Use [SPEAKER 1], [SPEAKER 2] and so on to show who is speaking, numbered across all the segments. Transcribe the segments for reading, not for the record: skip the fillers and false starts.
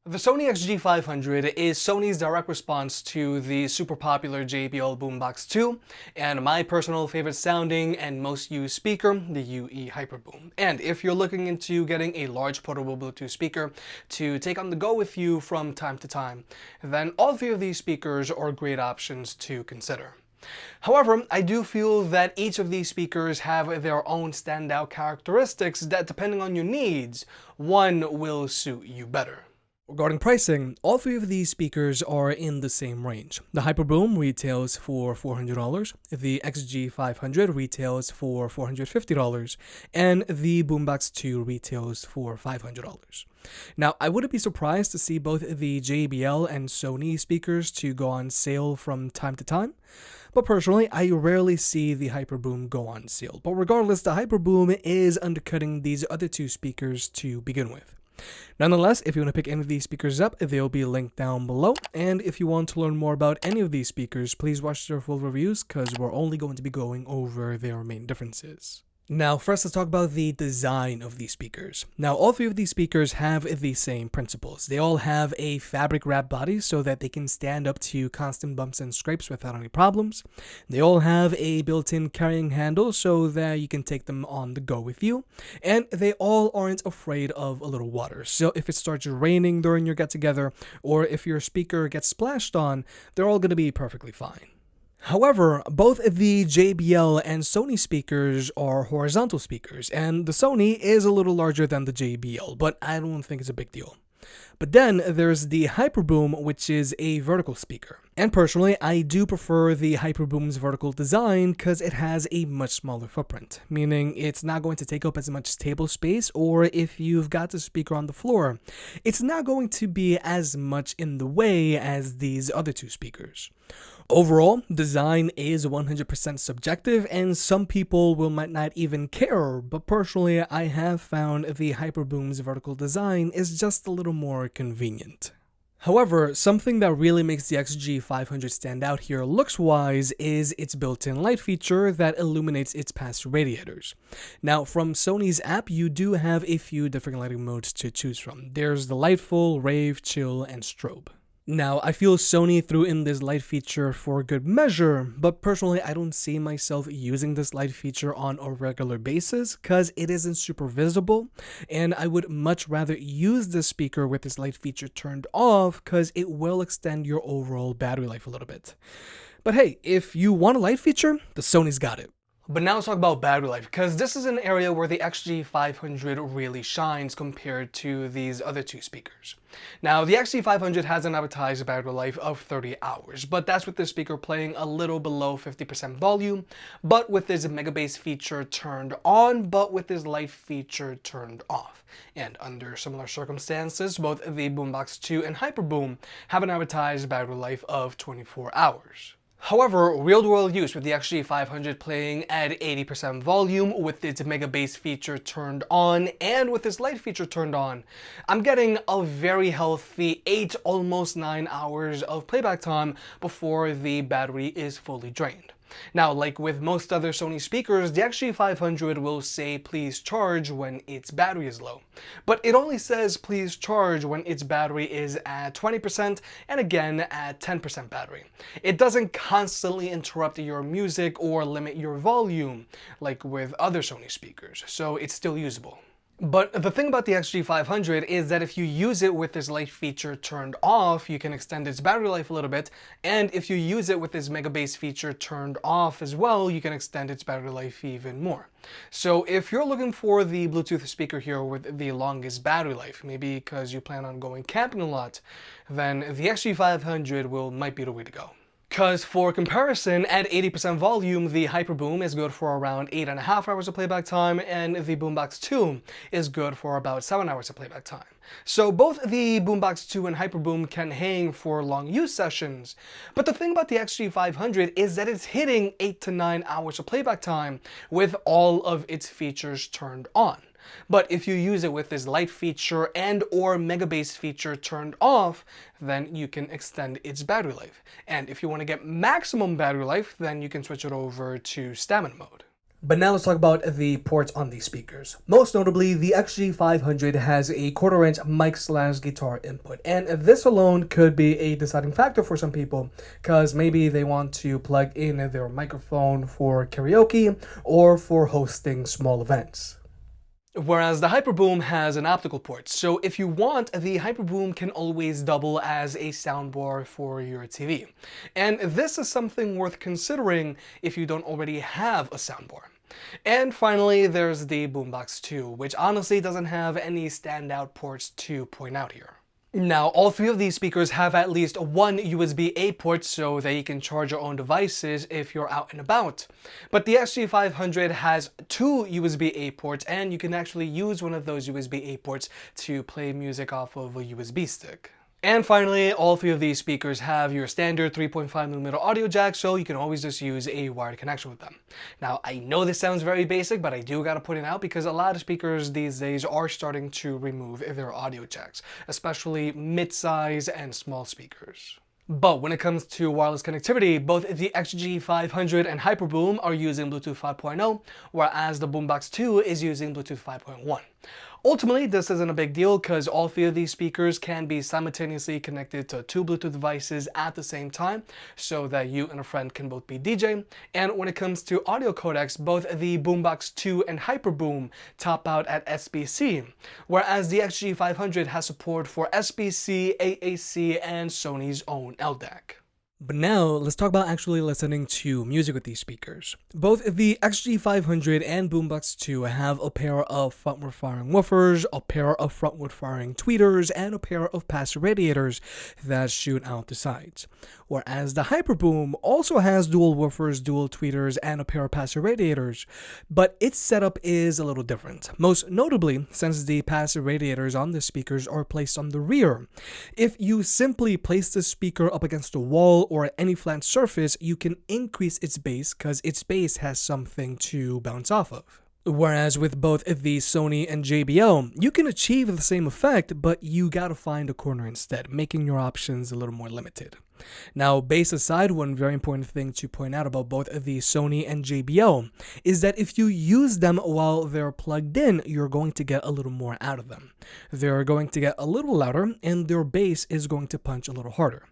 [SPEAKER 1] The Sony XG500 is Sony's direct response to the super popular JBL Boombox 2 and my personal favorite sounding and most used speaker, the UE Hyperboom. And if you're looking into getting a large portable Bluetooth speaker to take on the go with you from time to time, then all three of these speakers are great options to consider. However, I do feel that each of these speakers have their own standout characteristics that, depending on your needs, one will suit you better. Regarding pricing, all three of these speakers are in the same range. The Hyperboom retails for $400, the XG500 retails for $450, and the Boombox 2 retails for $500. Now, I wouldn't be surprised to see both the JBL and Sony speakers to go on sale from time to time, but personally, I rarely see the Hyperboom go on sale. But regardless, the Hyperboom is undercutting these other two speakers to begin with. Nonetheless, if you want to pick any of these speakers up, they'll be linked down below. And if you want to learn more about any of these speakers, please watch their full reviews because we're only going to be going over their main differences. Now, first let's talk about the design of these speakers. Now, all three of these speakers have the same principles. They all have a fabric wrap body so that they can stand up to constant bumps and scrapes without any problems. They all have a built-in carrying handle so that you can take them on the go with you. And they all aren't afraid of a little water. So if it starts raining during your get-together, or if your speaker gets splashed on, they're all going to be perfectly fine. However, both the JBL and Sony speakers are horizontal speakers, and the Sony is a little larger than the JBL, but I don't think it's a big deal. But then there's the Hyperboom, which is a vertical speaker. And personally, I do prefer the Hyperboom's vertical design because it has a much smaller footprint, meaning it's not going to take up as much table space, or if you've got the speaker on the floor, it's not going to be as much in the way as these other two speakers. Overall, design is 100% subjective, and some people might not even care, but personally, I have found the Hyperboom's vertical design is just a little more convenient. However, something that really makes the XG500 stand out here looks-wise is its built-in light feature that illuminates its past radiators. Now, from Sony's app, you do have a few different lighting modes to choose from. There's the Lightful, Rave, Chill, and Strobe. Now, I feel Sony threw in this light feature for good measure, but personally I don't see myself using this light feature on a regular basis because it isn't super visible, and I would much rather use this speaker with this light feature turned off because it will extend your overall battery life a little bit. But hey, if you want a light feature, the Sony's got it. But now let's talk about battery life, because this is an area where the XG500 really shines compared to these other two speakers. Now, the XG500 has an advertised battery life of 30 hours, but that's with the speaker playing a little below 50% volume, but with this mega bass feature turned on, but with this light feature turned off. And under similar circumstances, both the Boombox 2 and Hyperboom have an advertised battery life of 24 hours. However, real-world use with the XG500 playing at 80% volume with its mega bass feature turned on and with its light feature turned on, I'm getting a very healthy 8, almost 9 hours of playback time before the battery is fully drained. Now, like with most other Sony speakers, the XG500 will say please charge when its battery is low. But it only says please charge when its battery is at 20% and again at 10% battery. It doesn't constantly interrupt your music or limit your volume like with other Sony speakers, so it's still usable. But the thing about the XG500 is that if you use it with this light feature turned off, you can extend its battery life a little bit, and if you use it with this mega bass feature turned off as well, you can extend its battery life even more. So if you're looking for the Bluetooth speaker here with the longest battery life, maybe because you plan on going camping a lot, then the XG500 might be the way to go. Because for comparison, at 80% volume, the Hyperboom is good for around 8.5 hours of playback time, and the Boombox 2 is good for about 7 hours of playback time. So both the Boombox 2 and Hyperboom can hang for long use sessions, but the thing about the XG500 is that it's hitting 8 to 9 hours of playback time with all of its features turned on. But if you use it with this light feature and or mega bass feature turned off, then you can extend its battery life. And if you want to get maximum battery life, then you can switch it over to stamina mode. But now let's talk about the ports on these speakers. Most notably, the XG500 has a quarter-inch mic/guitar input, and this alone could be a deciding factor for some people, because maybe they want to plug in their microphone for karaoke or for hosting small events. Whereas the Hyperboom has an optical port, so if you want, the Hyperboom can always double as a soundbar for your TV. And this is something worth considering if you don't already have a soundbar. And finally, there's the Boombox 2, which honestly doesn't have any standout ports to point out here. Now, all three of these speakers have at least one USB-A port so that you can charge your own devices if you're out and about. But the XG500 has two USB-A ports, and you can actually use one of those USB-A ports to play music off of a USB stick. And finally, all three of these speakers have your standard 3.5mm audio jack, so you can always just use a wired connection with them. Now, I know this sounds very basic, but I do gotta put it out because a lot of speakers these days are starting to remove their audio jacks, especially mid-size and small speakers. But when it comes to wireless connectivity, both the XG500 and Hyperboom are using Bluetooth 5.0, whereas the Boombox 2 is using Bluetooth 5.1. Ultimately, this isn't a big deal because all three of these speakers can be simultaneously connected to two Bluetooth devices at the same time so that you and a friend can both be DJ. And when it comes to audio codecs, both the Boombox 2 and Hyperboom top out at SBC, whereas the XG500 has support for SBC, AAC, and Sony's own LDAC. But now, let's talk about actually listening to music with these speakers. Both the XG500 and Boombox 2 have a pair of frontward-firing woofers, a pair of frontward-firing tweeters, and a pair of passive radiators that shoot out the sides. Whereas the Hyperboom also has dual woofers, dual tweeters, and a pair of passive radiators, but its setup is a little different. Most notably, since the passive radiators on the speakers are placed on the rear. If you simply place the speaker up against a wall or any flat surface, you can increase its bass because its bass has something to bounce off of. Whereas with both the Sony and JBL, you can achieve the same effect, but you gotta find a corner instead, making your options a little more limited. Now, bass aside, one very important thing to point out about both the Sony and JBL is that if you use them while they're plugged in, you're going to get a little more out of them. They're going to get a little louder, and their bass is going to punch a little harder.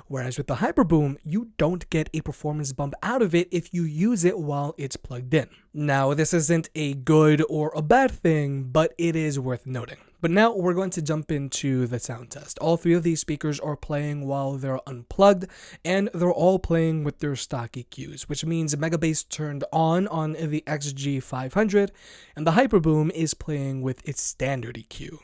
[SPEAKER 1] Whereas with the Hyperboom, you don't get a performance bump out of it if you use it while it's plugged in. Now, this isn't a good or a bad thing, but it is worth noting. But now we're going to jump into the sound test. All three of these speakers are playing while they're unplugged, and they're all playing with their stock EQs, which means Mega Bass turned on the XG500, and the Hyperboom is playing with its standard EQ.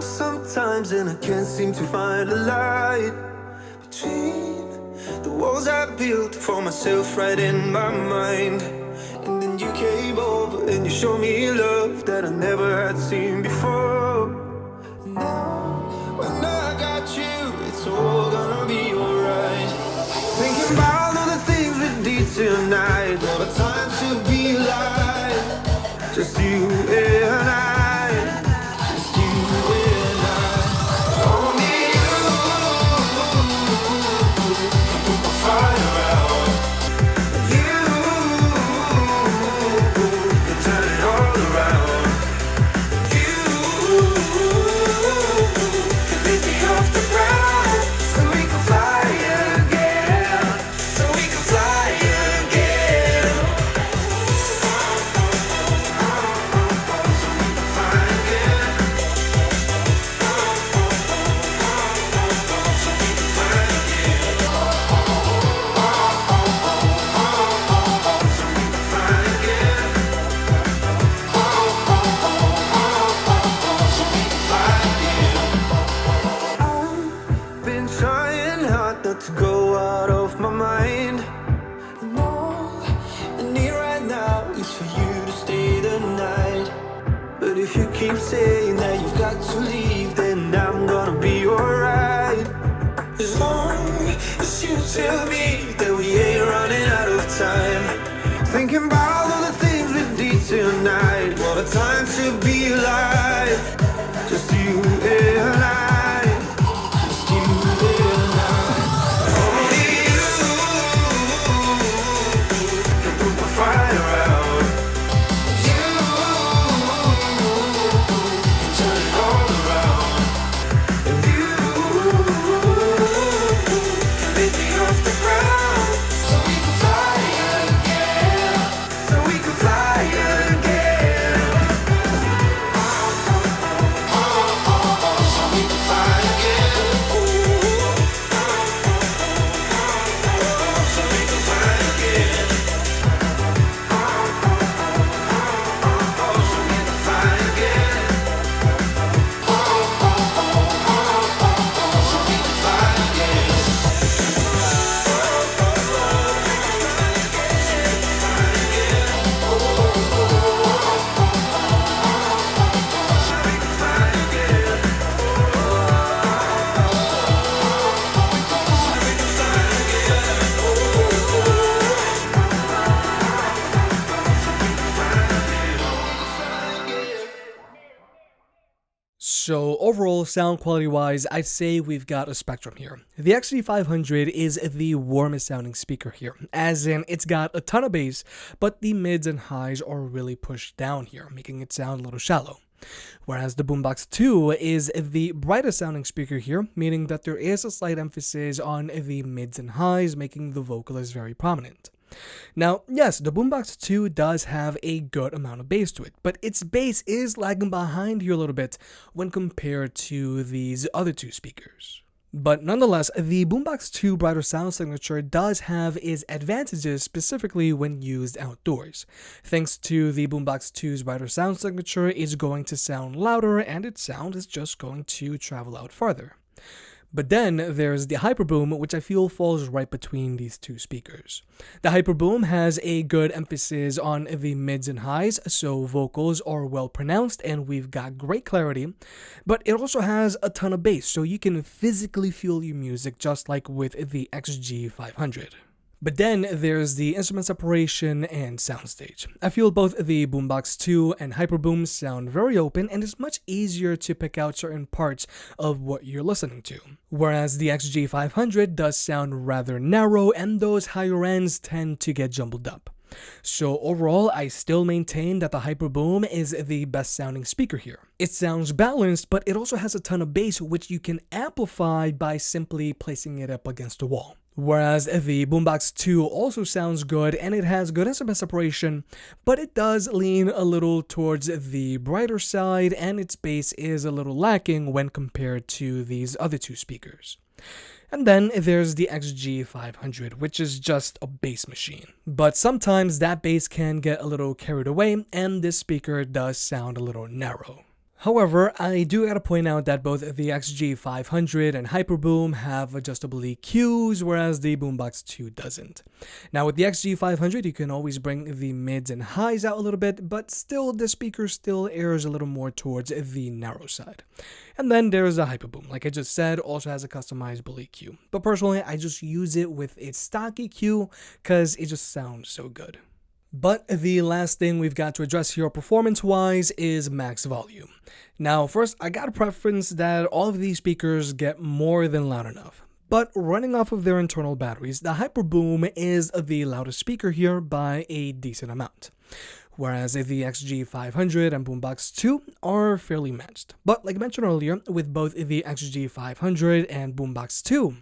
[SPEAKER 2] Sometimes and I can't seem to find a light between the walls I built for myself right in my mind. And then you came over and you showed me love that I never had seen before. Now when I got you, it's all gonna be alright. Thinking about all the things we did tonight, what a time to be alive. Just you and I. To go out of my mind. And all I need right now is for you to stay the night. But if you keep saying that you've got to leave, then I'm gonna be alright. As long as you tell me that we ain't running out of time. Thinking about all the things we did tonight, what a time to be alive. Just you and I. Just you and I.
[SPEAKER 1] So overall, sound quality wise, I'd say we've got a spectrum here. The XG500 is the warmest sounding speaker here, as in it's got a ton of bass, but the mids and highs are really pushed down here, making it sound a little shallow. Whereas the Boombox 2 is the brightest sounding speaker here, meaning that there is a slight emphasis on the mids and highs, making the vocalist very prominent. Now, yes, the Boombox 2 does have a good amount of bass to it, but its bass is lagging behind here a little bit when compared to these other two speakers. But nonetheless, the Boombox 2 brighter sound signature does have its advantages, specifically when used outdoors. Thanks to the Boombox 2's brighter sound signature, it's going to sound louder and its sound is just going to travel out farther. But then there's the Hyperboom, which I feel falls right between these two speakers. The Hyperboom has a good emphasis on the mids and highs, so vocals are well pronounced and we've got great clarity, but it also has a ton of bass, so you can physically feel your music just like with the XG500. But then there's the instrument separation and soundstage. I feel both the Boombox 2 and Hyperboom sound very open, and it's much easier to pick out certain parts of what you're listening to. Whereas the XG500 does sound rather narrow, and those higher ends tend to get jumbled up. So overall, I still maintain that the Hyperboom is the best sounding speaker here. It sounds balanced, but it also has a ton of bass, which you can amplify by simply placing it up against a wall. Whereas the Boombox 2 also sounds good and it has good instrument separation, but it does lean a little towards the brighter side and its bass is a little lacking when compared to these other two speakers. And then there's the XG500, which is just a bass machine. But sometimes that bass can get a little carried away and this speaker does sound a little narrow. However, I do gotta point out that both the XG500 and Hyperboom have adjustable EQs, whereas the Boombox 2 doesn't. Now with the XG500, you can always bring the mids and highs out a little bit, but still the speaker still airs a little more towards the narrow side. And then there's the Hyperboom, like I just said, also has a customizable EQ. But personally, I just use it with its stock EQ, because it just sounds so good. But the last thing we've got to address here performance-wise is max volume. Now first, I got a preference that all of these speakers get more than loud enough. But running off of their internal batteries, the Hyperboom is the loudest speaker here by a decent amount. Whereas the XG500 and Boombox 2 are fairly matched. But like I mentioned earlier, with both the XG500 and Boombox 2,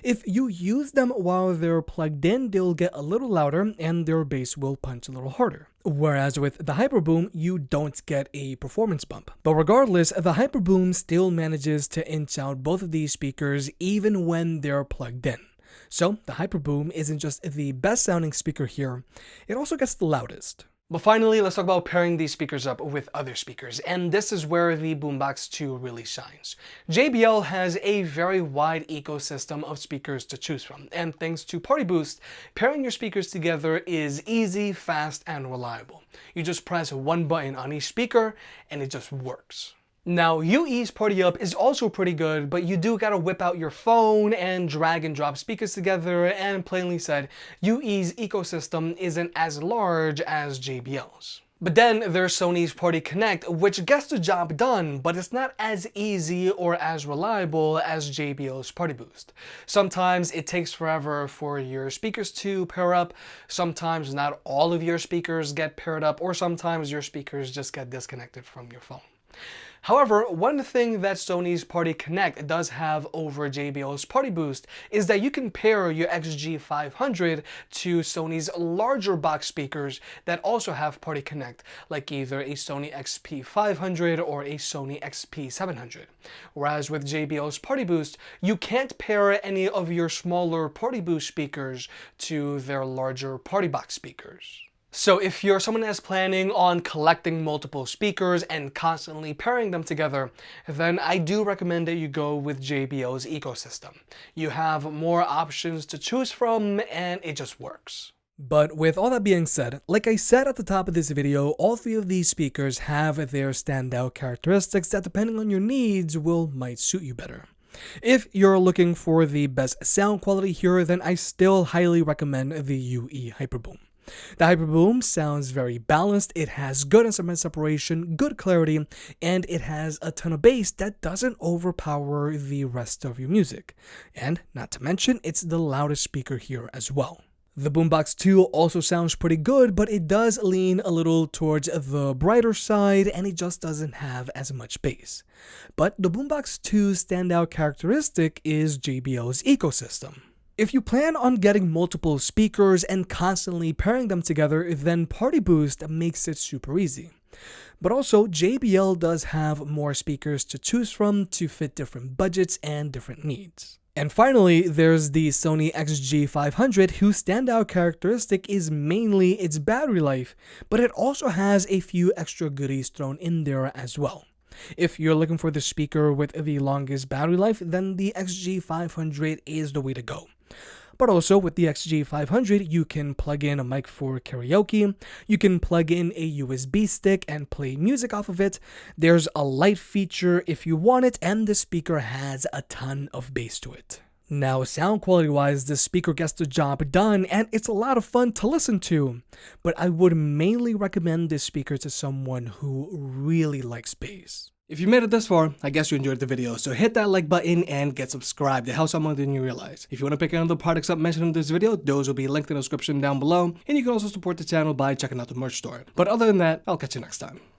[SPEAKER 1] if you use them while they're plugged in, they'll get a little louder and their bass will punch a little harder. Whereas with the Hyperboom, you don't get a performance bump. But regardless, the Hyperboom still manages to inch out both of these speakers even when they're plugged in. So the Hyperboom isn't just the best sounding speaker here, it also gets the loudest. But finally, let's talk about pairing these speakers up with other speakers, and this is where the Boombox 2 really shines. JBL has a very wide ecosystem of speakers to choose from, and thanks to Party Boost, pairing your speakers together is easy, fast, and reliable. You just press one button on each speaker, and it just works. Now, UE's Party Up is also pretty good, but you do gotta whip out your phone and drag and drop speakers together, and plainly said, UE's ecosystem isn't as large as JBL's. But then there's Sony's Party Connect, which gets the job done, but it's not as easy or as reliable as JBL's Party Boost. Sometimes it takes forever for your speakers to pair up, sometimes not all of your speakers get paired up, or sometimes your speakers just get disconnected from your phone. However, one thing that Sony's Party Connect does have over JBL's Party Boost is that you can pair your XG500 to Sony's larger box speakers that also have Party Connect, like either a Sony XP500 or a Sony XP700. Whereas with JBL's Party Boost, you can't pair any of your smaller Party Boost speakers to their larger Party Box speakers. So if you're someone that's planning on collecting multiple speakers and constantly pairing them together, then I do recommend that you go with JBL's ecosystem. You have more options to choose from and it just works. But with all that being said, like I said at the top of this video, all three of these speakers have their standout characteristics that depending on your needs might suit you better. If you're looking for the best sound quality here, then I still highly recommend the UE Hyperboom. The Hyperboom sounds very balanced, it has good instrument separation, good clarity, and it has a ton of bass that doesn't overpower the rest of your music. And not to mention, it's the loudest speaker here as well. The Boombox 2 also sounds pretty good, but it does lean a little towards the brighter side and it just doesn't have as much bass. But the Boombox 2's standout characteristic is JBL's ecosystem. If you plan on getting multiple speakers and constantly pairing them together, then Party Boost makes it super easy. But also, JBL does have more speakers to choose from to fit different budgets and different needs. And finally, there's the Sony XG500, whose standout characteristic is mainly its battery life, but it also has a few extra goodies thrown in there as well. If you're looking for the speaker with the longest battery life, then the XG500 is the way to go. But also with the XG500, you can plug in a mic for karaoke, you can plug in a USB stick and play music off of it, there's a light feature if you want it, and the speaker has a ton of bass to it. Now, sound quality wise, this speaker gets the job done and it's a lot of fun to listen to, but I would mainly recommend this speaker to someone who really likes bass. If you made it this far, I guess you enjoyed the video, so hit that like button and get subscribed. It helps out more than you realize. If you want to pick any of the products up mentioned in this video, those will be linked in the description down below, and you can also support the channel by checking out the merch store. But other than that, I'll catch you next time.